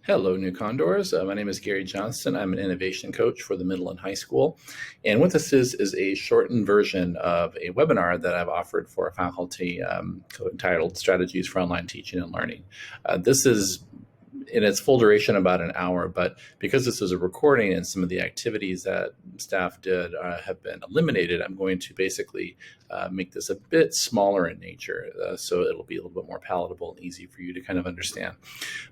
Hello, New Condors. My name is Gary Johnston. I'm an innovation coach for the middle and high school. And what this is a shortened version of a webinar that I've offered for a faculty entitled Strategies for Online Teaching and Learning. This is in its full duration about an hour, but because this is a recording and some of the activities that staff did have been eliminated, I'm going to basically make this a bit smaller in nature, so it'll be a little bit more palatable and easy for you to kind of understand.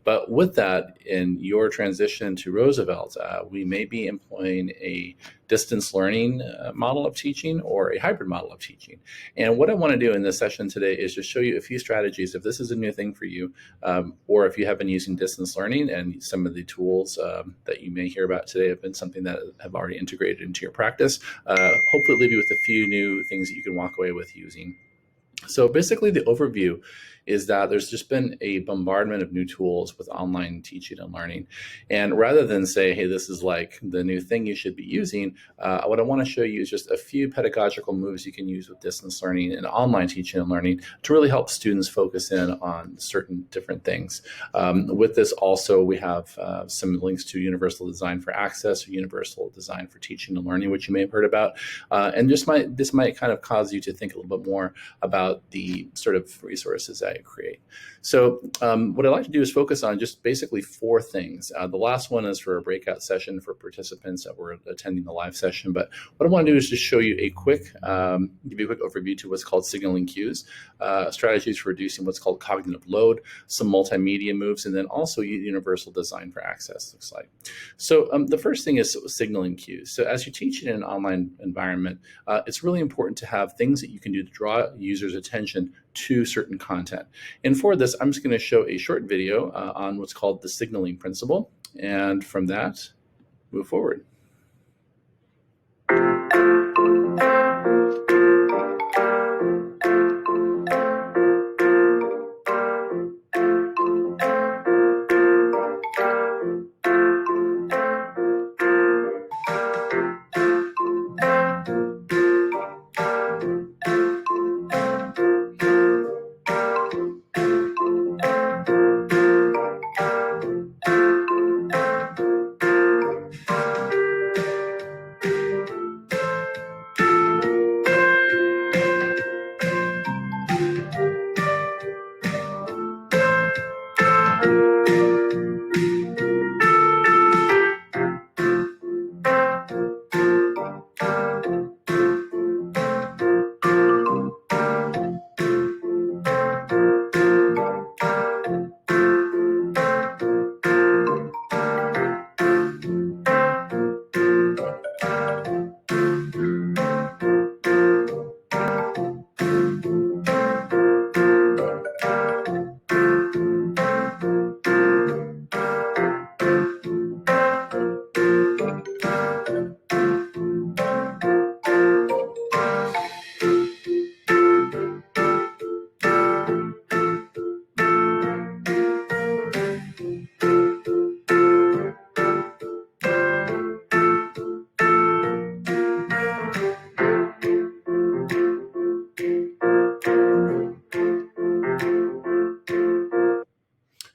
But with that, in your transition to Roosevelt, we may be employing a distance learning model of teaching or a hybrid model of teaching. And what I want to do in this session today is just show you a few strategies if this is a new thing for you, or if you have been using distance learning and some of the tools that you may hear about today have been something that have already integrated into your practice. Hopefully leave you with a few new things that you can walk away with using. So basically the overview is that there's just been a bombardment of new tools with online teaching and learning. And rather than say, hey, this is like the new thing you should be using, what I want to show you is just a few pedagogical moves you can use with distance learning and online teaching and learning to really help students focus in on certain different things. With this also, we have some links to Universal Design for Access or Universal Design for Teaching and Learning, which you may have heard about. And this might kind of cause you to think a little bit more about the sort of resources that you create. So what I'd like to do is focus on just basically four things. The last one is for a breakout session for participants that were attending the live session. But what I want to do is just show you a quick, give you a quick overview to what's called signaling cues, strategies for reducing what's called cognitive load, some multimedia moves, and then also universal design for access looks like. So the first thing is signaling cues. So as you teach in an online environment, it's really important to have things that you can do to draw users' attention to certain content. And for this, I'm just going to show a short video on what's called the signaling principle. And from that, move forward.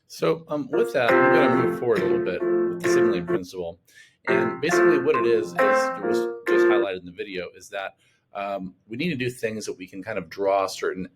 So with that, I'm going to move forward a little bit with the signaling principle. And basically what it is was just highlighted in the video, is that we need to do things that we can kind of draw certain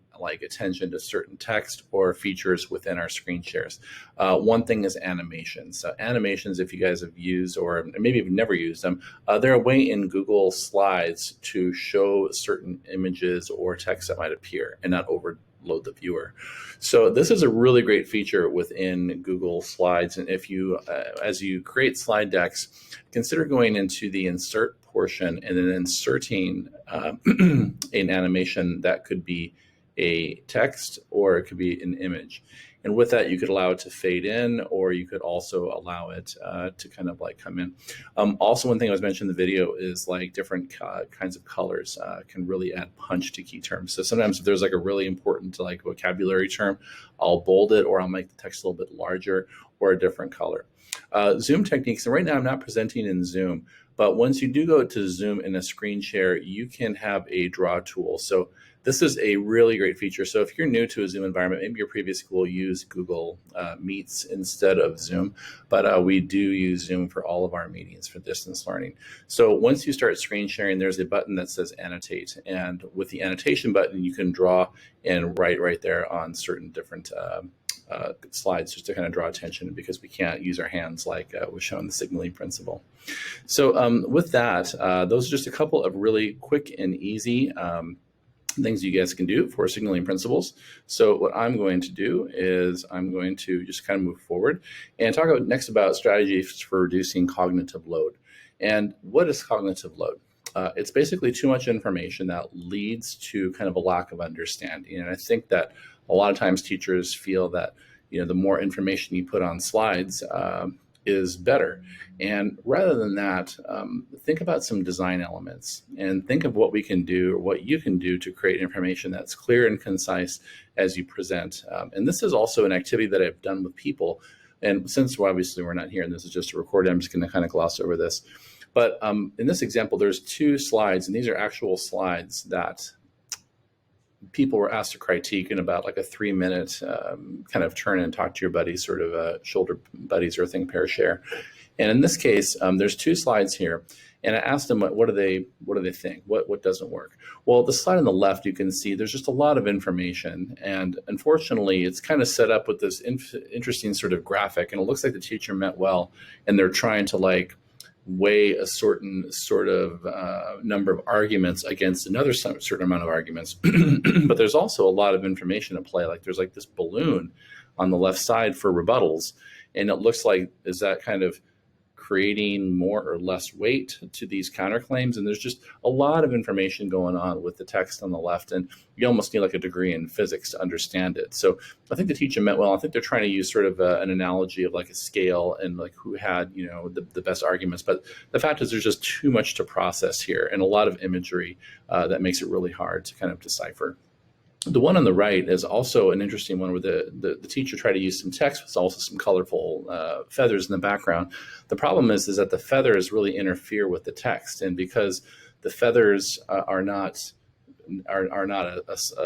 attention to certain text or features within our screen shares. One thing is animations. So animations, if you guys have used or maybe you've never used them, they're a way in Google Slides to show certain images or text that might appear and not overload the viewer. So this is a really great feature within Google Slides. And if you, as you create slide decks, consider going into the insert portion and then inserting an animation that could be a text or it could be an image. And with that, you could allow it to fade in, or you could also allow it to kind of come in. Also, one thing I was mentioning in the video is different kinds of colors can really add punch to key terms. So sometimes if there's a really important vocabulary term, I'll bold it or I'll make the text a little bit larger or a different color. Zoom techniques, and right now I'm not presenting in Zoom, but once you do go to Zoom in a screen share, you can have a draw tool. So This is a really great feature. So if you're new to a Zoom environment, maybe your previous school used Google Meets instead of Zoom, but we do use Zoom for all of our meetings for distance learning. So once you start screen sharing, there's a button that says annotate. And with the annotation button, you can draw and write right there on certain different slides just to kind of draw attention, because we can't use our hands like was shown in the signaling principle. So with that, those are just a couple of really quick and easy things you guys can do for signaling principles. So what I'm going to do is I'm going to just kind of move forward and talk next about strategies for reducing cognitive load. And what is cognitive load? It's basically too much information that leads to kind of a lack of understanding. And I think that a lot of times teachers feel that, the more information you put on slides is better. And rather than that, think about some design elements and think of what we can do, or what you can do to create information that's clear and concise as you present. And this is also an activity that I've done with people. And since obviously we're not here and this is just a recording, I'm just going to kind of gloss over this. But in this example, there's 2 slides, and these are actual slides that people were asked to critique in about like a 3-minute kind of turn and talk to your buddies, sort of shoulder buddies or think, pair, share. And in this case, there's 2 slides here, and I asked them what do they think? What doesn't work? Well, the slide on the left, you can see there's just a lot of information, and unfortunately, it's kind of set up with this interesting sort of graphic, and it looks like the teacher meant well, and they're trying to like weigh a certain sort of number of arguments against another certain amount of arguments. But there's also a lot of information at play. Like there's like this balloon on the left side for rebuttals. And it looks like, is that kind of creating more or less weight to these counterclaims? And there's just a lot of information going on with the text on the left, and you almost need like a degree in physics to understand it. So I think the teacher meant well. I think they're trying to use sort of an analogy of like a scale and like who had, the best arguments. But the fact is there's just too much to process here, and a lot of imagery that makes it really hard to kind of decipher. The one on the right is also an interesting one where the teacher tried to use some text with also some colorful feathers in the background. The problem is that the feathers really interfere with the text, and because the feathers are not a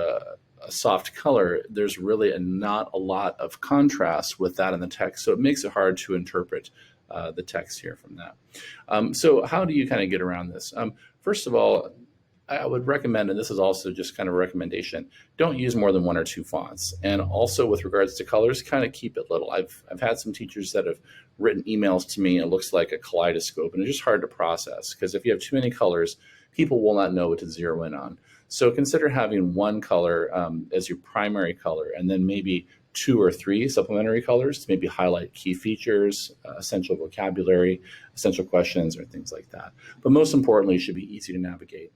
soft color, there's really not a lot of contrast with that in the text, so it makes it hard to interpret the text here from that. So how do you kind of get around this? First of all, I would recommend, and this is also just kind of a recommendation, don't use more than 1 or 2 fonts. And also with regards to colors, kind of keep it little. I've had some teachers that have written emails to me, and it looks like a kaleidoscope, and it's just hard to process, because if you have too many colors, people will not know what to zero in on. So consider having 1 color as your primary color, and then maybe 2 or 3 supplementary colors to maybe highlight key features, essential vocabulary, essential questions, or things like that. But most importantly, it should be easy to navigate.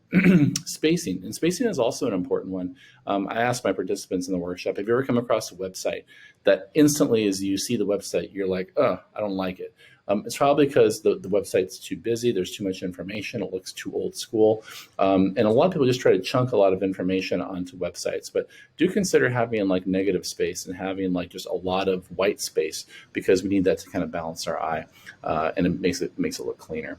Spacing, and spacing is also an important one. I asked my participants in the workshop, have you ever come across a website that instantly as you see the website, you're like, oh, I don't like it? It's probably because the website's too busy, there's too much information, it looks too old school. And a lot of people just try to chunk a lot of information onto websites, but do consider having like negative space and having like just a lot of white space, because we need that to kind of balance our eye, and it makes it look cleaner.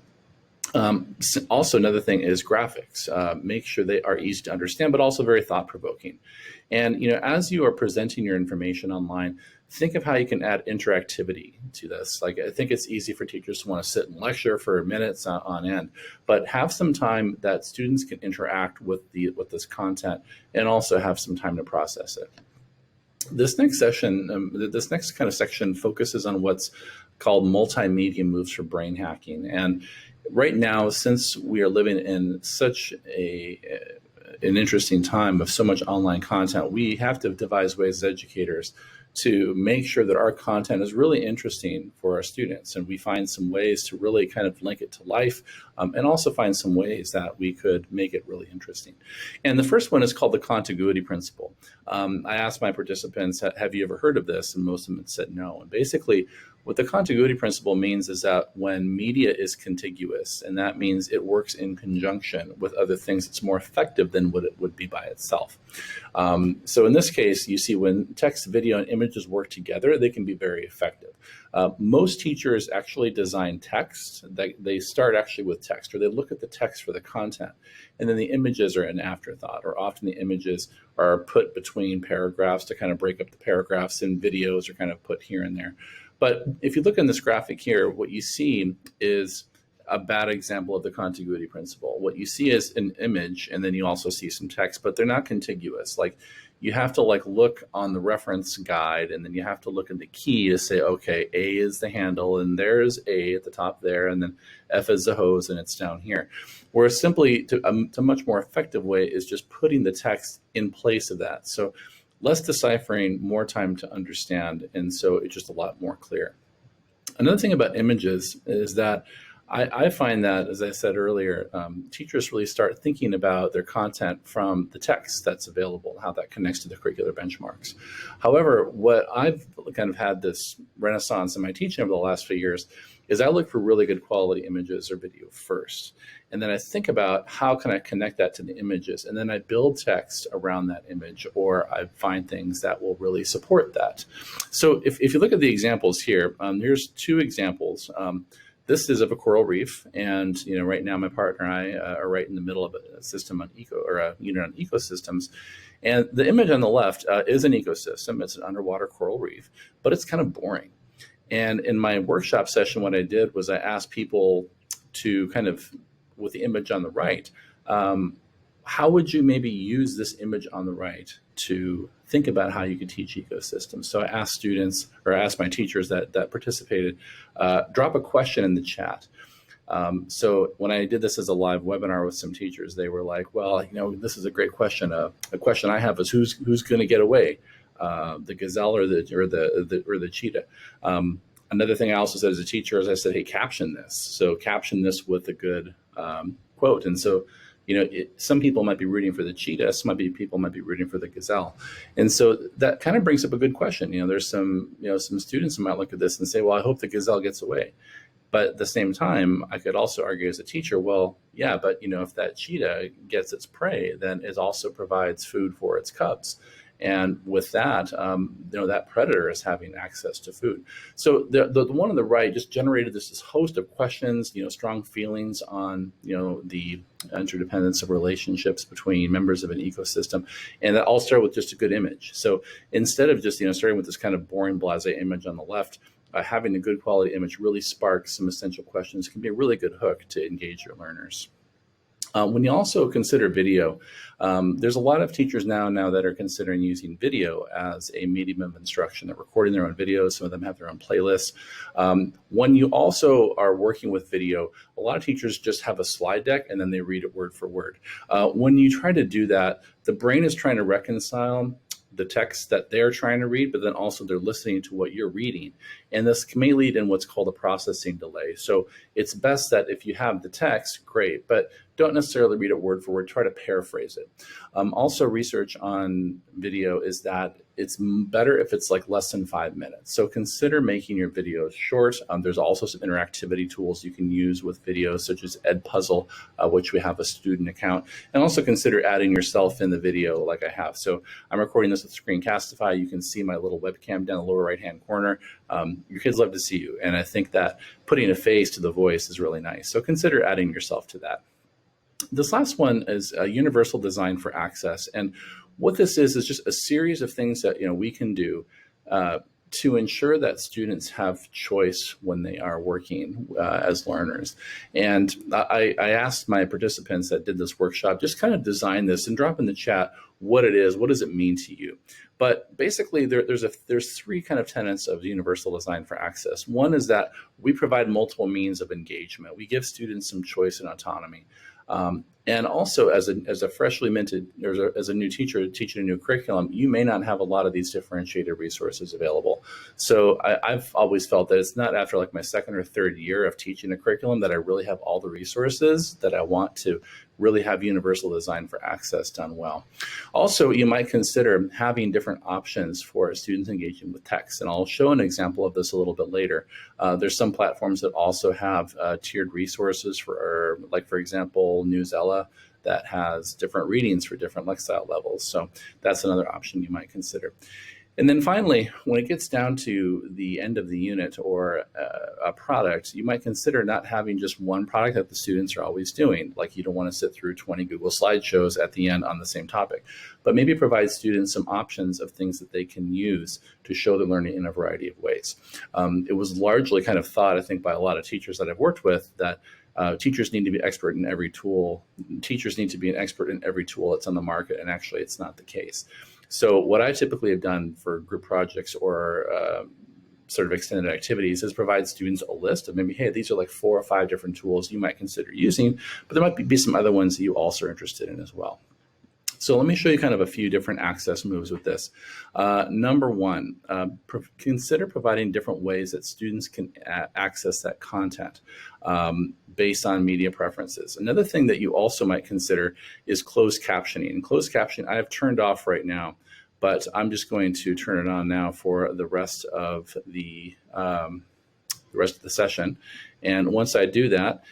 Also, another thing is graphics. Make sure they are easy to understand, but also very thought-provoking. And as you are presenting your information online, think of how you can add interactivity to this. Like, I think it's easy for teachers to want to sit and lecture for minutes on end, but have some time that students can interact with this content, and also have some time to process it. This next session, this next kind of section focuses on what's called multimedia moves for brain hacking. And right now, since we are living in such an interesting time of so much online content, we have to devise ways as educators to make sure that our content is really interesting for our students. And we find some ways to really kind of link it to life, and also find some ways that we could make it really interesting. And the first one is called the Contiguity Principle. I asked my participants, have you ever heard of this? And most of them said no. And basically, What the contiguity principle means is that when media is contiguous, and that means it works in conjunction with other things, it's more effective than what it would be by itself. So in this case, you see when text, video, and images work together, they can be very effective. Most teachers actually design text. They start actually with text, or they look at the text for the content, and then the images are an afterthought, or often the images are put between paragraphs to kind of break up the paragraphs, and videos are kind of put here and there. But if you look in this graphic here, what you see is a bad example of the contiguity principle. What you see is an image, and then you also see some text, but they're not contiguous. Like, you have to look on the reference guide, and then you have to look at the key to say, okay, A is the handle, and there's A at the top there, and then F is the hose, and it's down here. Whereas simply, to a much more effective way is just putting the text in place of that. So less deciphering, more time to understand, and so it's just a lot more clear. Another thing about images is that I find that, as I said earlier, teachers really start thinking about their content from the text that's available, how that connects to the curricular benchmarks. However, what I've kind of had this renaissance in my teaching over the last few years is I look for really good quality images or video first. And then I think about how can I connect that to the images, and then I build text around that image, or I find things that will really support that. So if you look at the examples here, here's two examples. This is of a coral reef, and right now my partner and I are right in the middle of a system on a unit on ecosystems. And the image on the left is an ecosystem. It's an underwater coral reef, but it's kind of boring. And in my workshop session, what I did was I asked people to kind of, with the image on the right, how would you maybe use this image on the right to think about how you could teach ecosystems? So I asked students, or I asked my teachers that participated, drop a question in the chat. So when I did this as a live webinar with some teachers, they were like, well, this is a great question. A question I have is who's going to get away, the gazelle or the cheetah? Another thing I also said as a teacher is I said, hey, caption this. So caption this with a good quote. And so, some people might be rooting for the cheetah, some people might be rooting for the gazelle. And so that kind of brings up a good question. There's some students who might look at this and say, well, I hope the gazelle gets away. But at the same time, I could also argue as a teacher, well, yeah, but if that cheetah gets its prey, then it also provides food for its cubs. And with that, that predator is having access to food. So the one on the right just generated this host of questions, strong feelings on, the interdependence of relationships between members of an ecosystem. And that all started with just a good image. So instead of just, starting with this kind of boring blasé image on the left, having a good quality image really sparks some essential questions. It can be a really good hook to engage your learners. When you also consider video, there's a lot of teachers now that are considering using video as a medium of instruction. They're recording their own videos. Some of them have their own playlists. When you also are working with video, a lot of teachers just have a slide deck and then they read it word for word. When you try to do that, the brain is trying to reconcile the text that they're trying to read, but then also they're listening to what you're reading. And this may lead in what's called a processing delay. So it's best that if you have the text, great, but don't necessarily read it word for word, try to paraphrase it. Also, research on video is that it's better if it's less than 5 minutes. So consider making your videos short. There's also some interactivity tools you can use with videos, such as Edpuzzle, which we have a student account. And also consider adding yourself in the video like I have. So I'm recording this with Screencastify. You can see my little webcam down the lower right-hand corner. Your kids love to see you. And I think that putting a face to the voice is really nice. So consider adding yourself to that. This last one is a universal design for access. And what this is just a series of things that we can do to ensure that students have choice when they are working as learners. And I asked my participants that did this workshop, just kind of design this and drop in the chat what it is, what does it mean to you? But basically there's three kind of tenets of universal design for access. One is that we provide multiple means of engagement. We give students some choice and autonomy. And also, as a freshly minted, or as a new teacher teaching a new curriculum, you may not have a lot of these differentiated resources available. So I've always felt that it's not after like my second or third year of teaching a curriculum that I really have all the resources that I want to really have universal design for access done well. Also, you might consider having different options for students engaging with text. And I'll show an example of this a little bit later. There's some platforms that also have tiered resources for, like, for example, Newsella, that has different readings for different lexile levels. So that's another option you might consider. And then finally, when it gets down to the end of the unit or a product, you might consider not having just one product that the students are always doing. Like, you don't want to sit through 20 Google slideshows at the end on the same topic, but maybe provide students some options of things that they can use to show their learning in a variety of ways. It was largely kind of thought, I think, by a lot of teachers that I've worked with, that teachers need to be expert in every tool. Teachers need to be an expert in every tool that's on the market, and actually it's not the case. So what I typically have done for group projects or sort of extended activities is provide students a list of maybe, hey, these are like 4 or 5 different tools you might consider using, but there might be some other ones that you also are interested in as well. So let me show you kind of a few different access moves with this. Number one, consider providing different ways that students can access that content based on media preferences. Another thing that you also might consider is closed captioning. And closed captioning I have turned off right now, but I'm just going to turn it on now for the rest of the session. And once I do that,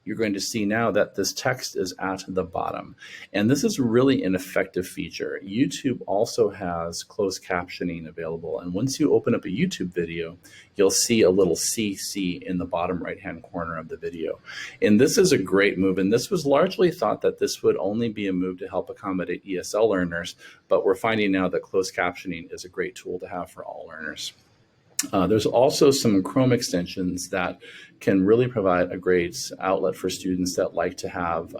you're going to see now that this text is at the bottom. And this is really an effective feature. YouTube also has closed captioning available. And once you open up a YouTube video, you'll see a little CC in the bottom right-hand corner of the video. And this is a great move. And this was largely thought that this would only be a move to help accommodate ESL learners, but we're finding now that closed captioning is a great tool to have for all learners. There's also some Chrome extensions that can really provide a great outlet for students that like to have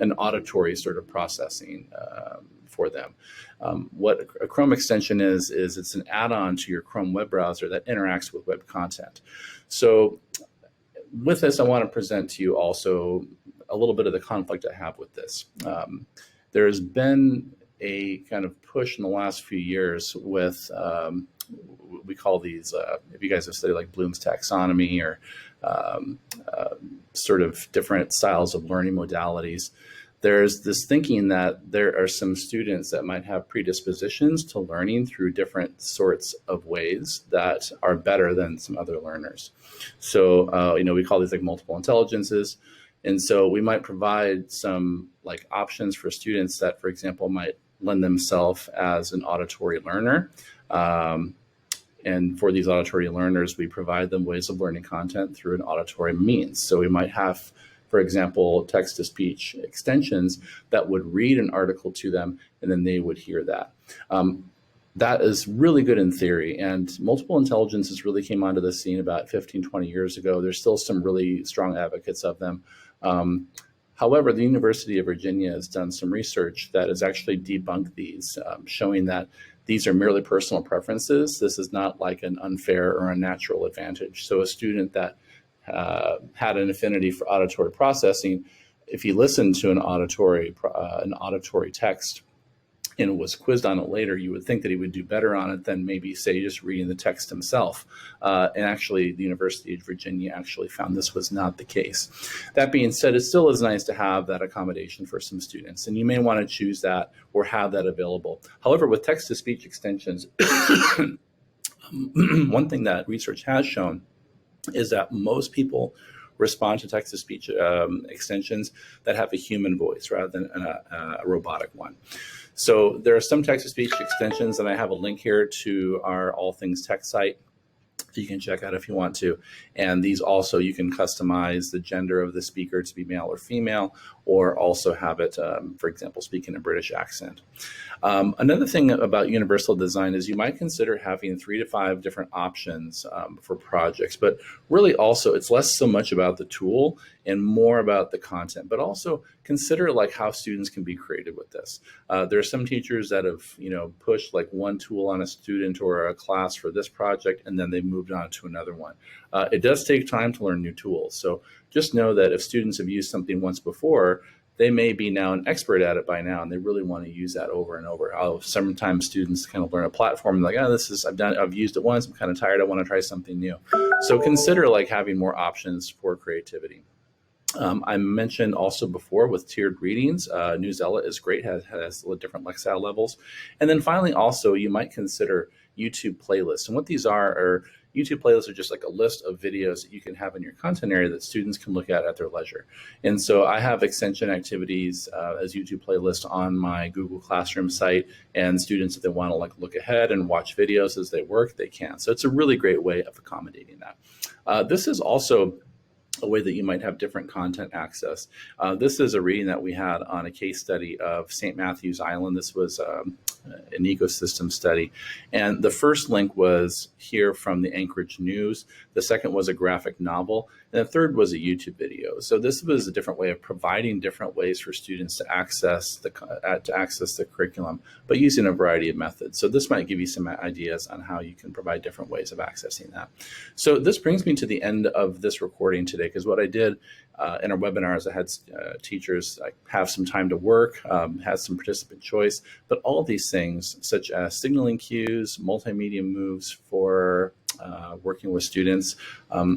an auditory sort of processing for them. What a Chrome extension is it's an add-on to your Chrome web browser that interacts with web content. So with this, I want to present to you also a little bit of the conflict I have with this. There's been a kind of push in the last few years with we call these, if you guys have studied like Bloom's taxonomy or sort of different styles of learning modalities, there's this thinking that there are some students that might have predispositions to learning through different sorts of ways that are better than some other learners. So, we call these like multiple intelligences. And so we might provide some like options for students that, for example, might lend themselves as an auditory learner. And for these auditory learners, we provide them ways of learning content through an auditory means. So we might have, for example, text-to-speech extensions that would read an article to them, and then they would hear that. That is really good in theory, and multiple intelligences really came onto the scene about 15, 20 years ago. There's still some really strong advocates of them. However, the University of Virginia has done some research that has actually debunked these, showing that these are merely personal preferences. This is not like an unfair or unnatural advantage. So a student that had an affinity for auditory processing, if he listened to an auditory text and was quizzed on it later, you would think that he would do better on it than maybe, say, just reading the text himself. And actually, the University of Virginia actually found this was not the case. That being said, it still is nice to have that accommodation for some students, and you may want to choose that or have that available. However, with text-to-speech extensions, one thing that research has shown is that most people respond to text-to-speech extensions that have a human voice rather than a robotic one. So there are some text-to-speech extensions, and I have a link here to our All Things Tech site you can check out if you want to. And these also, you can customize the gender of the speaker to be male or female, or also have it, for example, speak in a British accent. Another thing about universal design is you might consider having 3 to 5 different options for projects, but really also it's less so much about the tool and more about the content, but also consider like how students can be creative with this. There are some teachers that have, pushed like one tool on a student or a class for this project, and then they moved on to another one. It does take time to learn new tools. So just know that if students have used something once before, they may be now an expert at it by now, and they really want to use that over and over. Sometimes students kind of learn a platform and like, oh, I've used it once, I'm kind of tired, I want to try something new. So consider like having more options for creativity. I mentioned also before with tiered readings, Newsella is great, has different Lexile levels. And then finally, also, you might consider YouTube playlists. And what these are YouTube playlists are just like a list of videos that you can have in your content area that students can look at their leisure. And so I have extension activities as YouTube playlists on my Google Classroom site, and students, if they want to like look ahead and watch videos as they work, they can. So it's a really great way of accommodating that. This is also a way that you might have different content access. This is a reading that we had on a case study of St. Matthew's Island. This was an ecosystem study. And the first link was here from the Anchorage News. The second was a graphic novel. And the third was a YouTube video. So this was a different way of providing different ways for students to access the curriculum, but using a variety of methods. So this might give you some ideas on how you can provide different ways of accessing that. So this brings me to the end of this recording today, because what I did in our webinars, I had teachers have some time to work, have some participant choice, but all of these things, such as signaling cues, multimedia moves for working with students,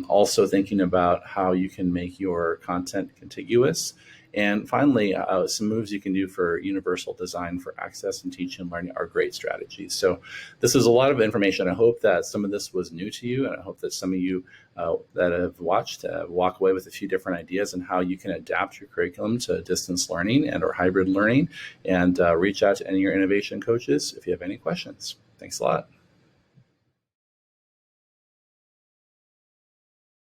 also thinking about how you can make your content contiguous. And finally, some moves you can do for universal design for access and teaching and learning are great strategies. So this is a lot of information. I hope that some of this was new to you, and I hope that some of you that have watched walk away with a few different ideas on how you can adapt your curriculum to distance learning and or hybrid learning, and reach out to any of your innovation coaches if you have any questions. Thanks a lot.